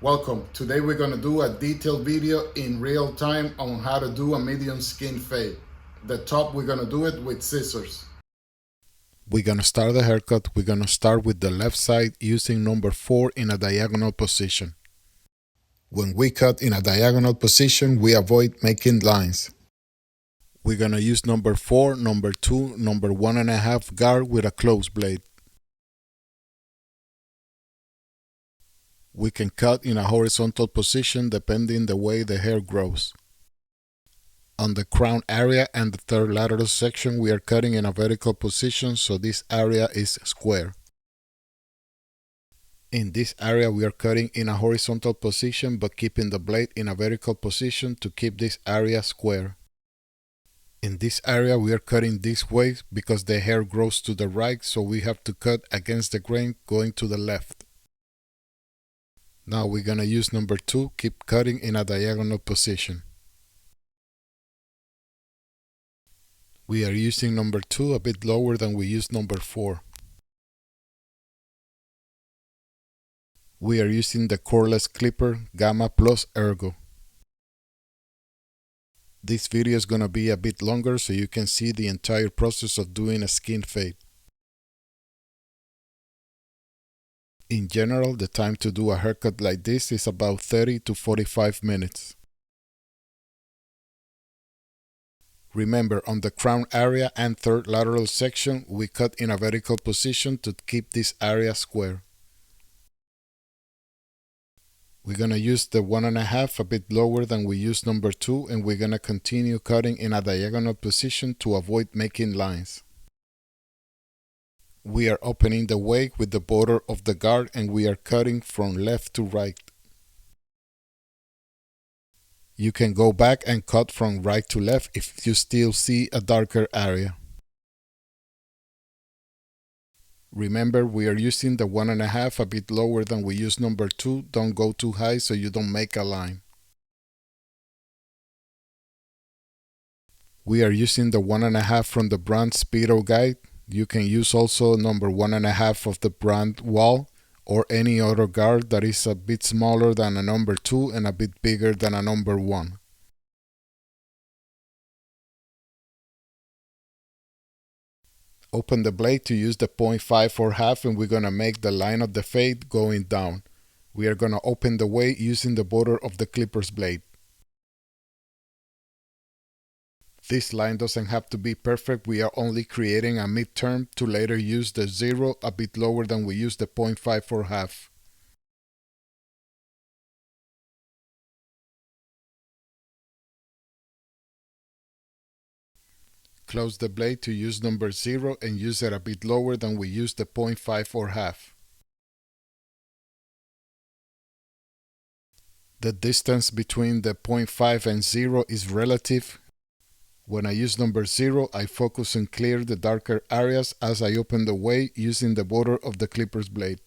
Welcome. Today we're going to do a detailed video in real time on how to do a medium skin fade. The top, we're going to do it with scissors. We're going to start the haircut. We're going to start with the left side using number 4 in a diagonal position. When we cut in a diagonal position, we avoid making lines. We're going to use number 4, number 2, number 1.5 guard with a close blade. We can cut in a horizontal position depending the way the hair grows. On the crown area and the third lateral section, we are cutting in a vertical position, so this area is square. In this area, we are cutting in a horizontal position but keeping the blade in a vertical position to keep this area square. In this area, we are cutting this way because the hair grows to the right, so we have to cut against the grain going to the left. Now we're going to use number 2, keep cutting in a diagonal position. We are using number 2 a bit lower than we used number 4. We are using the cordless clipper Gamma Plus Ergo. This video is going to be a bit longer so you can see the entire process of doing a skin fade. In general, the time to do a haircut like this is about 30 to 45 minutes. Remember, on the crown area and third lateral section, we cut in a vertical position to keep this area square. We're going to use the 1.5 a bit lower than we used number 2, and we're going to continue cutting in a diagonal position to avoid making lines. We are opening the wake with the border of the guard and we are cutting from left to right. You can go back and cut from right to left if you still see a darker area. Remember, we are using the 1.5 a bit lower than we used number 2. Don't go too high so you don't make a line. We are using the 1.5 from the brand Speedo Guide. You can use also number 1.5 of the brand Wahl or any other guard that is a bit smaller than a number 2 and a bit bigger than a number 1. Open the blade to use the 0.5 or half, and we're going to make the line of the fade going down. We are going to open the way using the border of the clipper's blade. This line doesn't have to be perfect, we are only creating a midterm to later use the 0 a bit lower than we use the 0.5 or half. Close the blade to use number 0 and use it a bit lower than we use the 0.5 or half. The distance between the 0.5 and 0 is relative. When I use number 0, I focus and clear the darker areas as I open the way using the border of the clipper's blade.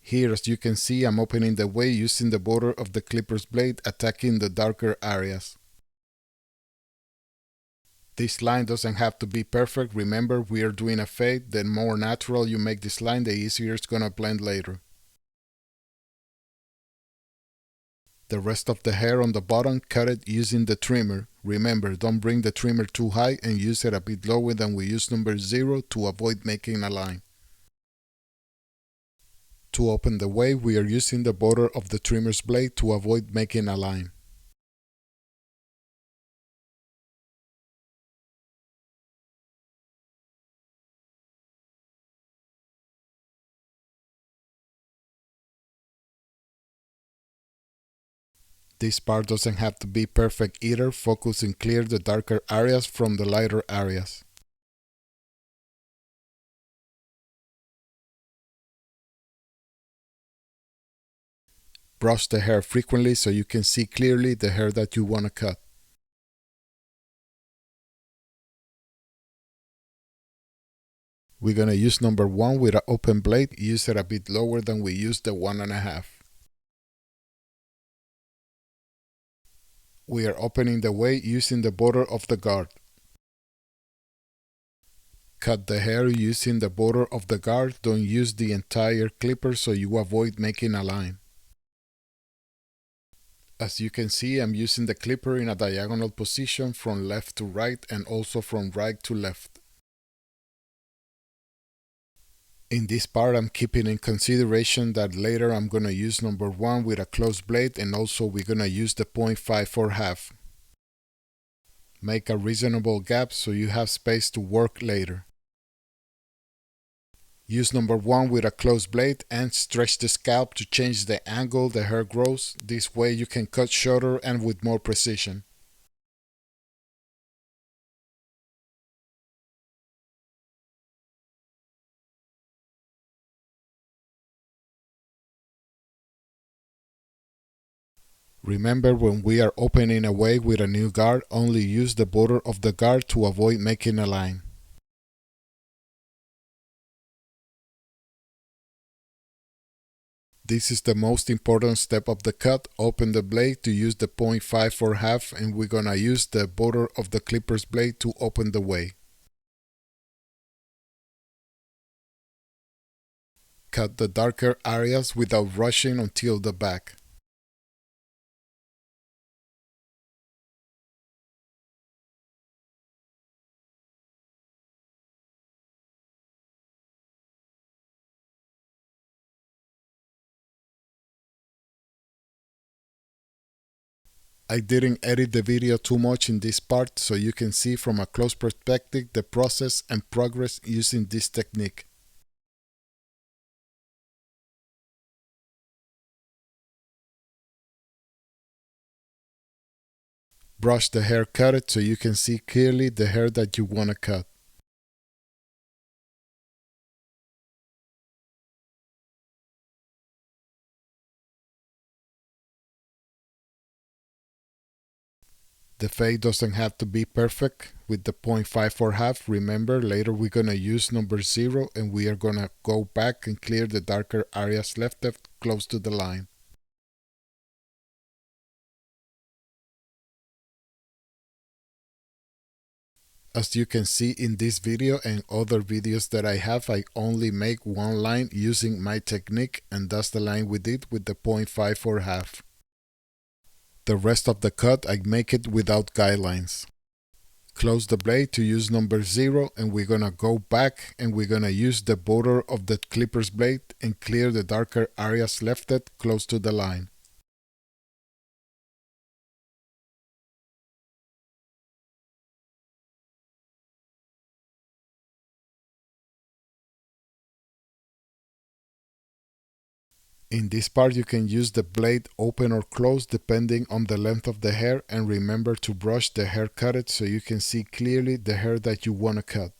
Here, as you can see, I'm opening the way using the border of the clipper's blade, attacking the darker areas. This line doesn't have to be perfect. Remember, we are doing a fade. The more natural you make this line, the easier it's gonna blend later. The rest of the hair on the bottom, cut it using the trimmer. Remember, don't bring the trimmer too high and use it a bit lower than we use number 0 to avoid making a line. To open the way, we are using the border of the trimmer's blade to avoid making a line. This part doesn't have to be perfect either. Focus and clear the darker areas from the lighter areas. Brush the hair frequently so you can see clearly the hair that you want to cut. We're going to use number 1 with an open blade. Use it a bit lower than we used the 1.5. We are opening the way using the border of the guard. Cut the hair using the border of the guard. Don't use the entire clipper so you avoid making a line. As you can see, I'm using the clipper in a diagonal position from left to right and also from right to left. In this part, I'm keeping in consideration that later I'm going to use number 1 with a closed blade, and also we're going to use the 0.5 for half. Make a reasonable gap so you have space to work later. Use number 1 with a closed blade and stretch the scalp to change the angle the hair grows. This way you can cut shorter and with more precision. Remember, when we are opening a wave with a new guard, only use the border of the guard to avoid making a line. This is the most important step of the cut. Open the blade to use the 0.5 for half, and we're gonna use the border of the clipper's blade to open the way. Cut the darker areas without rushing until the back. I didn't edit the video too much in this part, so you can see from a close perspective the process and progress using this technique. Brush the hair, cut it so you can see clearly the hair that you want to cut. The fade doesn't have to be perfect with the 0.5 for half. Remember, later we're going to use number 0 and we are going to go back and clear the darker areas left close to the line. As you can see in this video and other videos that I have, I only make one line using my technique, and that's the line we did with the 0.5 for half. The rest of the cut I make it without guidelines. Close the blade to use number 0, and we're gonna go back and we're gonna use the border of the clipper's blade and clear the darker areas left close to the line. In this part you can use the blade open or close depending on the length of the hair, and remember to brush the hair cut it so you can see clearly the hair that you want to cut.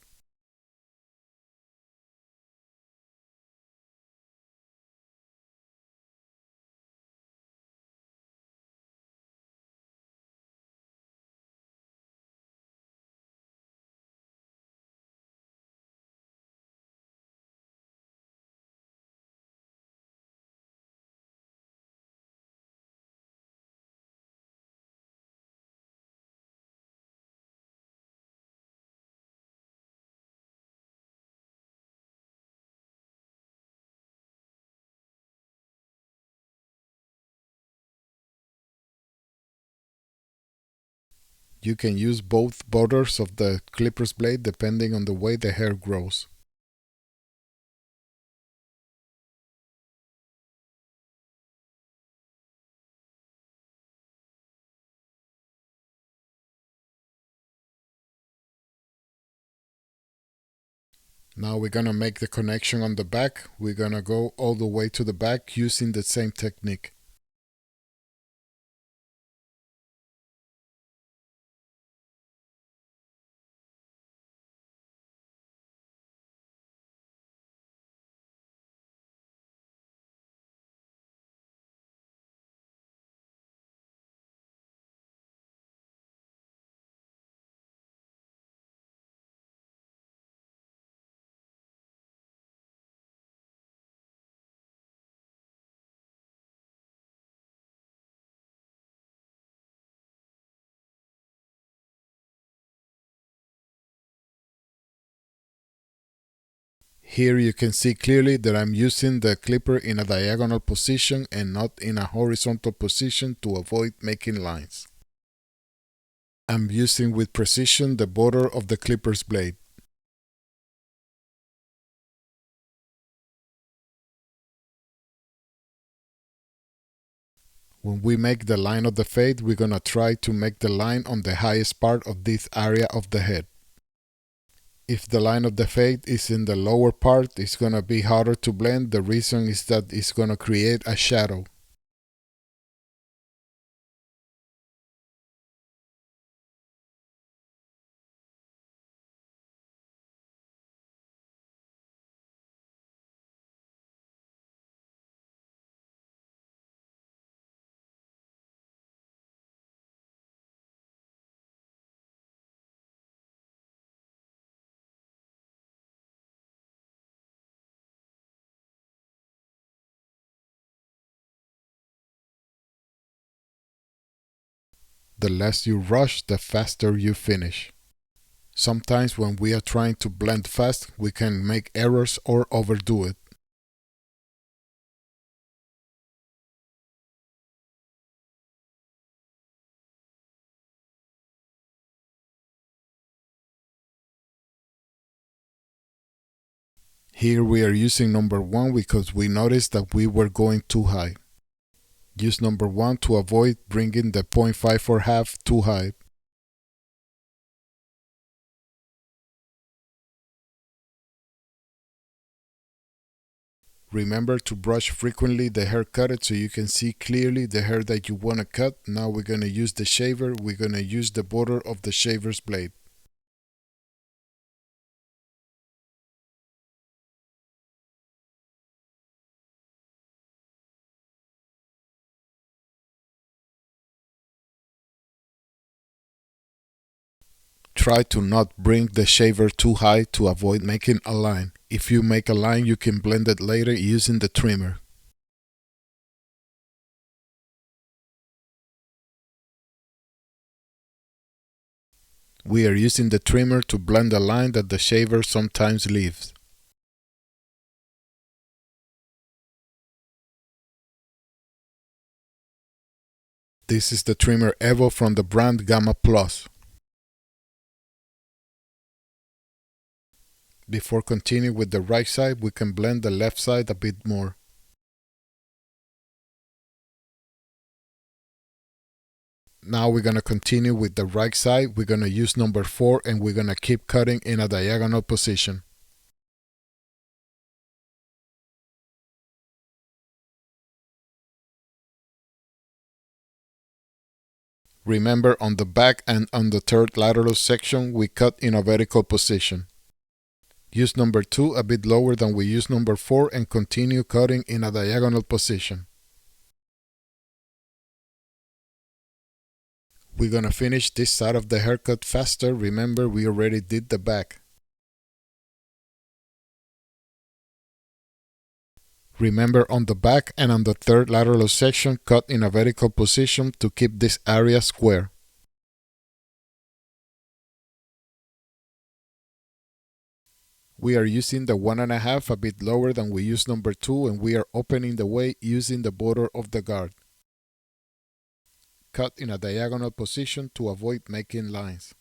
You can use both borders of the clipper's blade depending on the way the hair grows. Now we're gonna make the connection on the back. We're gonna go all the way to the back using the same technique. Here you can see clearly that I'm using the clipper in a diagonal position and not in a horizontal position to avoid making lines. I'm using with precision the border of the clipper's blade. When we make the line of the fade, we're gonna try to make the line on the highest part of this area of the head. If the line of the fade is in the lower part, it's gonna be harder to blend. The reason is that it's gonna create a shadow. The less you rush, the faster you finish. Sometimes when we are trying to blend fast, we can make errors or overdo it. Here we are using number 1 because we noticed that we were going too high. Use number 1 to avoid bringing the 0.5 or half too high. Remember to brush frequently the hair cutted so you can see clearly the hair that you want to cut. Now we're going to use the shaver. We're going to use the border of the shaver's blade. Try to not bring the shaver too high to avoid making a line. If you make a line, you can blend it later using the trimmer. We are using the trimmer to blend a line that the shaver sometimes leaves. This is the trimmer Evo from the brand Gamma Plus. Before continuing with the right side, we can blend the left side a bit more. Now we're going to continue with the right side. We're going to use number 4 and we're going to keep cutting in a diagonal position. Remember, on the back and on the third lateral section, we cut in a vertical position. Use number 2 a bit lower than we use number 4 and continue cutting in a diagonal position. We're going to finish this side of the haircut faster. Remember, we already did the back. Remember, on the back and on the third lateral section, cut in a vertical position to keep this area square. We are using the 1.5 a bit lower than we use number 2 and we are opening the way using the border of the guard. Cut in a diagonal position to avoid making lines.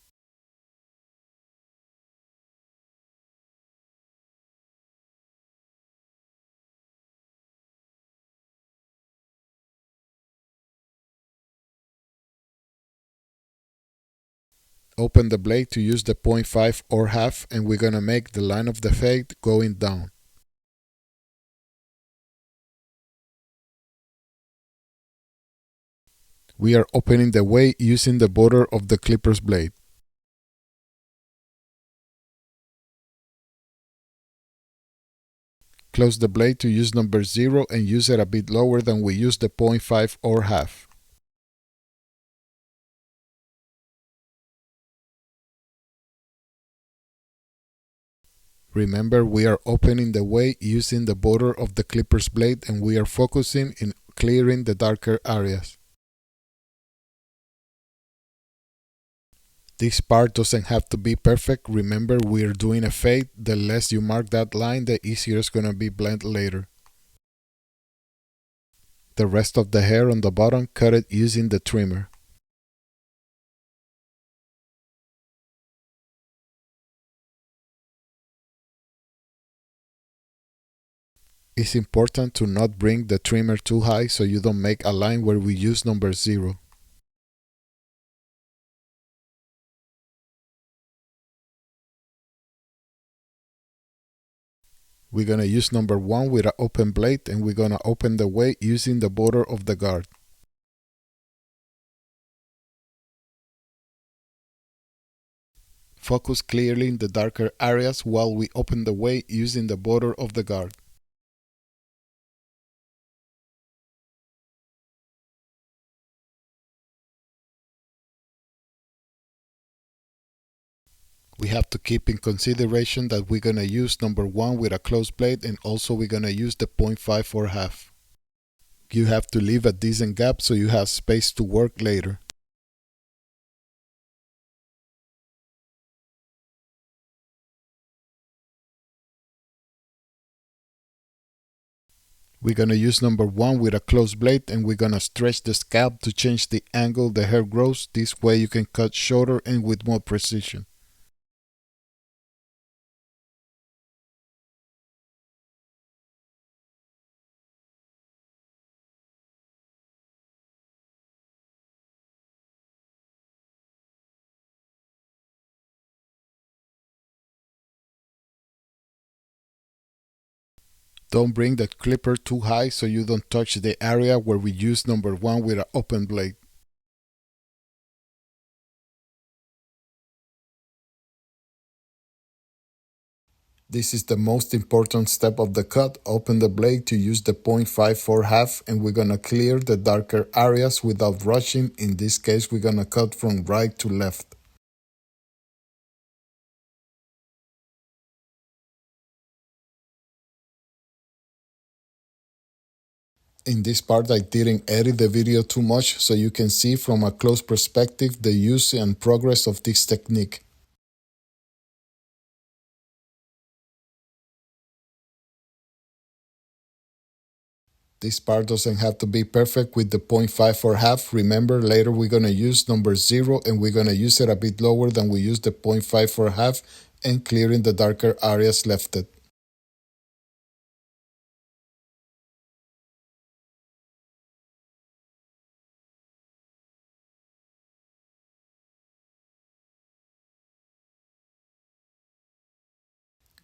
Open the blade to use the 0.5 or half and we're going to make the line of the fade going down. We are opening the way using the border of the clipper's blade. Close the blade to use number 0 and use it a bit lower than we use the 0.5 or half. Remember, we are opening the way using the border of the clipper's blade and we are focusing in clearing the darker areas. This part doesn't have to be perfect. Remember, we're doing a fade. The less you mark that line, the easier it's gonna be blend later. The rest of the hair on the bottom, cut it using the trimmer. It's important to not bring the trimmer too high so you don't make a line where we use number 0. We're gonna use number 1 with an open blade, and we're gonna open the way using the border of the guard. Focus clearly in the darker areas while we open the way using the border of the guard. We have to keep in consideration that we're gonna use number 1 with a closed blade, and also we're gonna use the 0.5 for half. You have to leave a decent gap so you have space to work later. We're gonna use number 1 with a closed blade, and we're gonna stretch the scalp to change the angle the hair grows. This way you can cut shorter and with more precision. Don't bring the clipper too high so you don't touch the area where we use number 1 with an open blade. This is the most important step of the cut. Open the blade to use the 0.5 for half, and we're gonna clear the darker areas without rushing. In this case, we're gonna cut from right to left. In this part, I didn't edit the video too much so you can see from a close perspective the use and progress of this technique. This part doesn't have to be perfect with the 0.5 for half. Remember, later we're gonna use number 0, and we're gonna use it a bit lower than we use the 0.5 for half, and clearing the darker areas left it.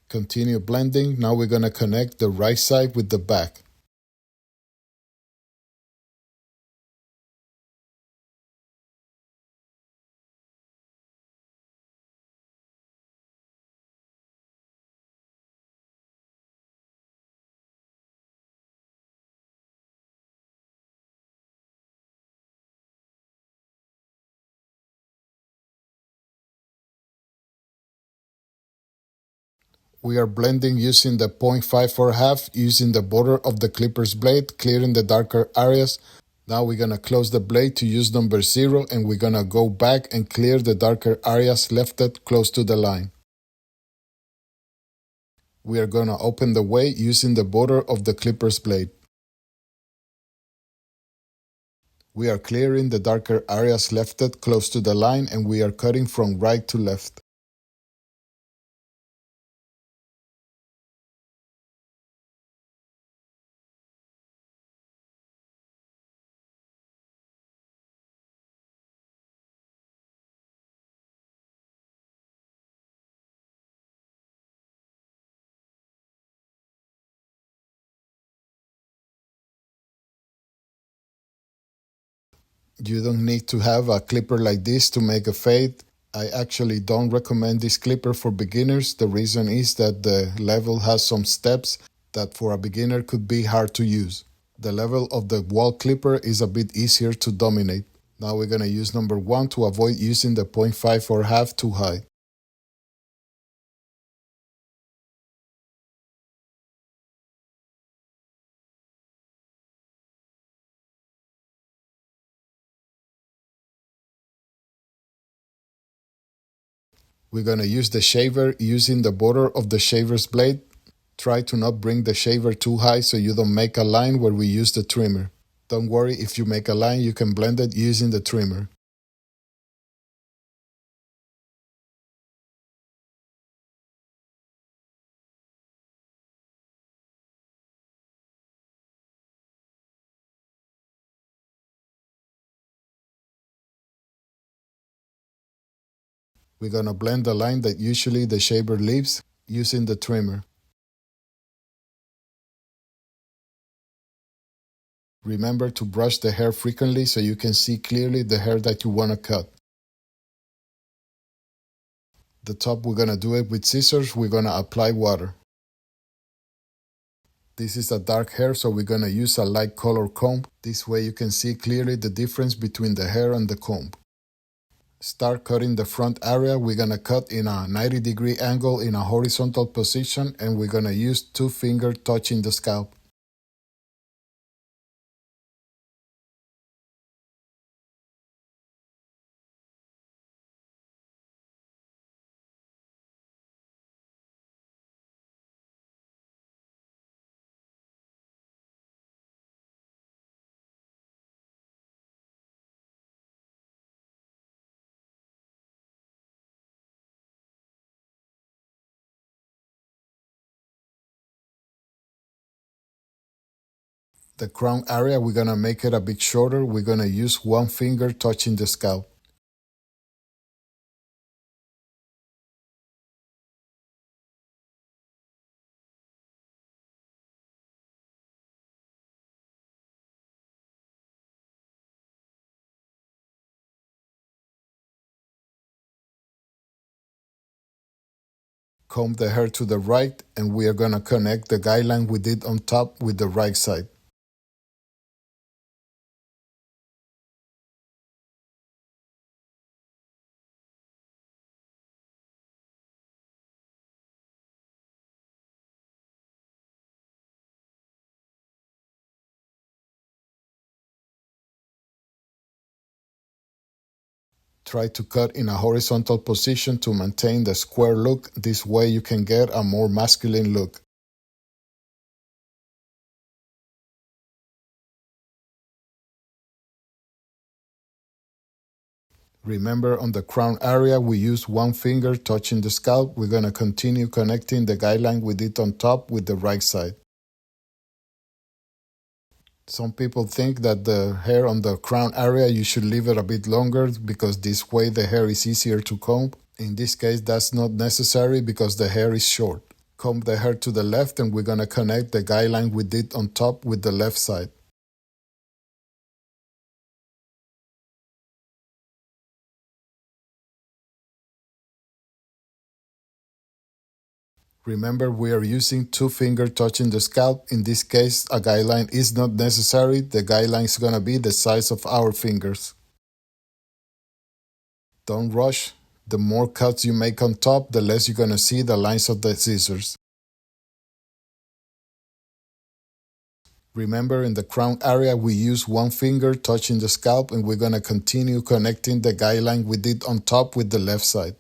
Continue blending. Now we're gonna connect the right side with the back. We are blending using the 0.5 for half, using the border of the clipper's blade, clearing the darker areas. Now we're gonna close the blade to use number 0, and we're gonna go back and clear the darker areas left it close to the line. We are gonna open the way using the border of the clipper's blade. We are clearing the darker areas left it close to the line, and we are cutting from right to left. You don't need to have a clipper like this to make a fade. I actually don't recommend this clipper for beginners. The reason is that the level has some steps that for a beginner could be hard to use. The level of the wall clipper is a bit easier to dominate. Now we're gonna use number 1 to avoid using the 0.5 for half too high. We're going to use the shaver using the border of the shaver's blade. Try to not bring the shaver too high so you don't make a line where we use the trimmer. Don't worry, if you make a line, you can blend it using the trimmer. We're going to blend the line that usually the shaver leaves using the trimmer. Remember to brush the hair frequently so you can see clearly the hair that you want to cut. The top, we're going to do it with scissors. We're going to apply water. This is a dark hair, so we're going to use a light color comb. This way you can see clearly the difference between the hair and the comb. Start cutting the front area. We're going to cut in a 90-degree angle in a horizontal position, and we're going to use 2 fingers touching the scalp. The crown area, we're going to make it a bit shorter. We're going to use 1 finger touching the scalp. Comb the hair to the right, and we are going to connect the guideline we did on top with the right side. Try to cut in a horizontal position to maintain the square look. This way you can get a more masculine look. Remember, on the crown area, we use 1 finger touching the scalp. We're going to continue connecting the guideline we did on top with the right side. Some people think that the hair on the crown area, you should leave it a bit longer because this way the hair is easier to comb. In this case, that's not necessary because the hair is short. Comb the hair to the left, and we're going to connect the guideline we did on top with the left side. Remember, we are using 2 fingers touching the scalp. In this case, a guideline is not necessary. The guideline is going to be the size of our fingers. Don't rush. The more cuts you make on top, the less you're going to see the lines of the scissors. Remember, in the crown area, we use 1 finger touching the scalp, and we're going to continue connecting the guideline we did on top with the left side.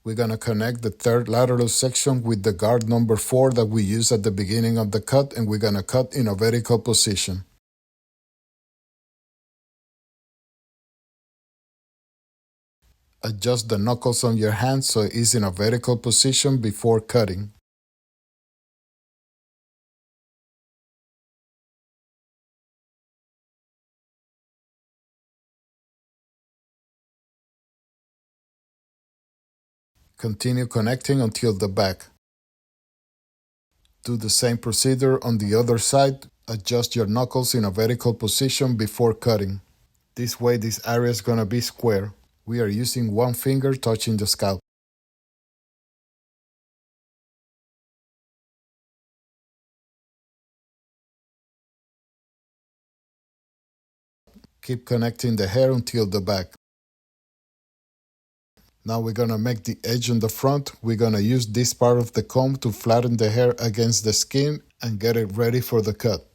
We're going to connect the third lateral section with the guard number 4 that we use at the beginning of the cut, and we're going to cut in a vertical position. Adjust the knuckles on your hand so it is in a vertical position before cutting. Continue connecting until the back. Do the same procedure on the other side. Adjust your knuckles in a vertical position before cutting. This way this area is going to be square. We are using 1 finger touching the scalp. Keep connecting the hair until the back. Now we're going to make the edge on the front. We're going to use this part of the comb to flatten the hair against the skin and get it ready for the cut.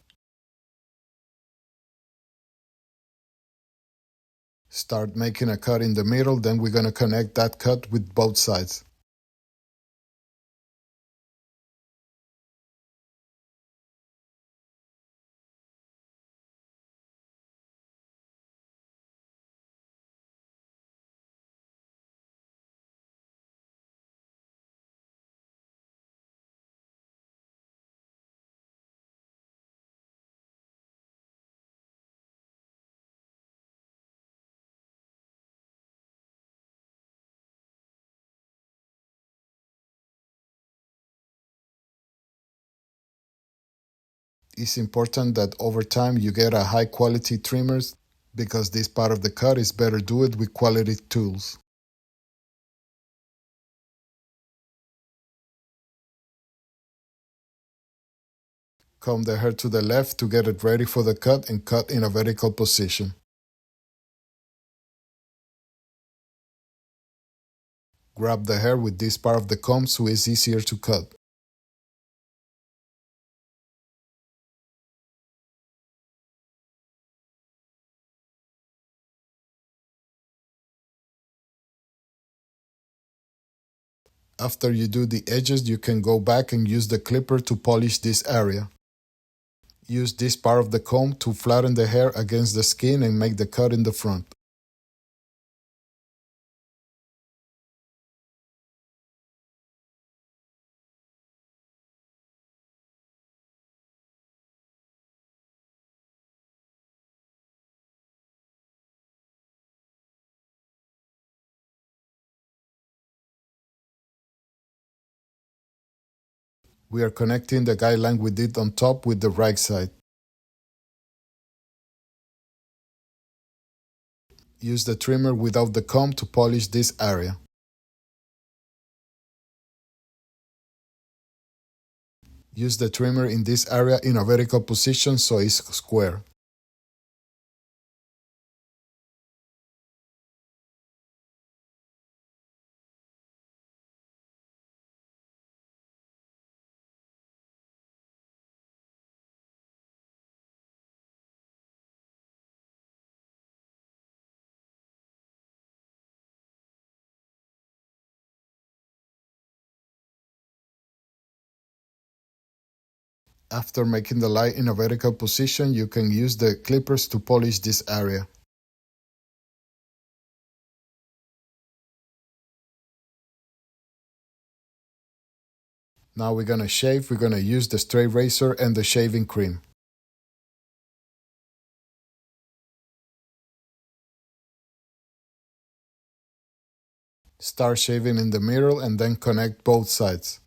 Start making a cut in the middle, then we're going to connect that cut with both sides. It's important that over time you get a high quality trimmers because this part of the cut is better do it with quality tools. Comb the hair to the left to get it ready for the cut and cut in a vertical position. Grab the hair with this part of the comb so it's easier to cut. After you do the edges, you can go back and use the clipper to polish this area. Use this part of the comb to flatten the hair against the skin and make the cut in the front. We are connecting the guideline we did on top with the right side. Use the trimmer without the comb to polish this area. Use the trimmer in this area in a vertical position so it's square. After making the line in a vertical position, you can use the clippers to polish this area. Now we're going to shave. We're going to use the straight razor and the shaving cream. Start shaving in the middle and then connect both sides.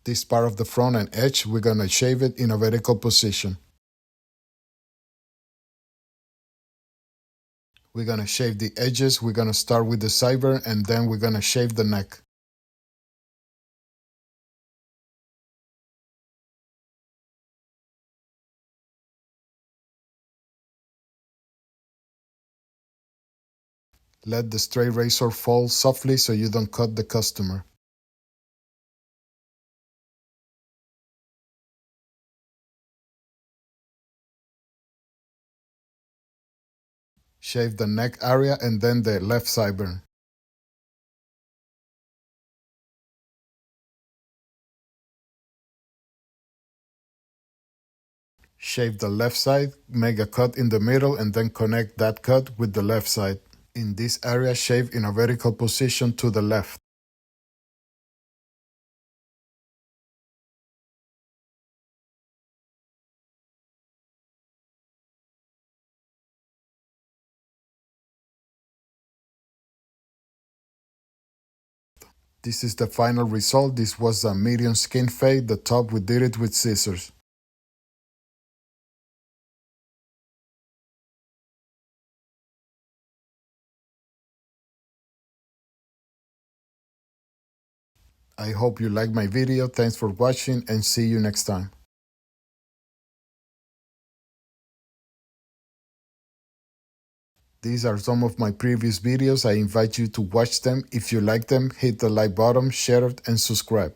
This part of the front and edge, we're going to shave it in a vertical position. We're going to shave the edges. We're going to start with the sideburn and then we're going to shave the neck. Let the straight razor fall softly so you don't cut the customer. Shave the neck area and then the left sideburn. Shave the left side, make a cut in the middle and then connect that cut with the left side. In this area, shave in a vertical position to the left. This is the final result. This was a medium skin fade. The top we did it with scissors. I hope you liked my video. Thanks for watching and see you next time. These are some of my previous videos. I invite you to watch them. If you like them, hit the like button, share it, and subscribe.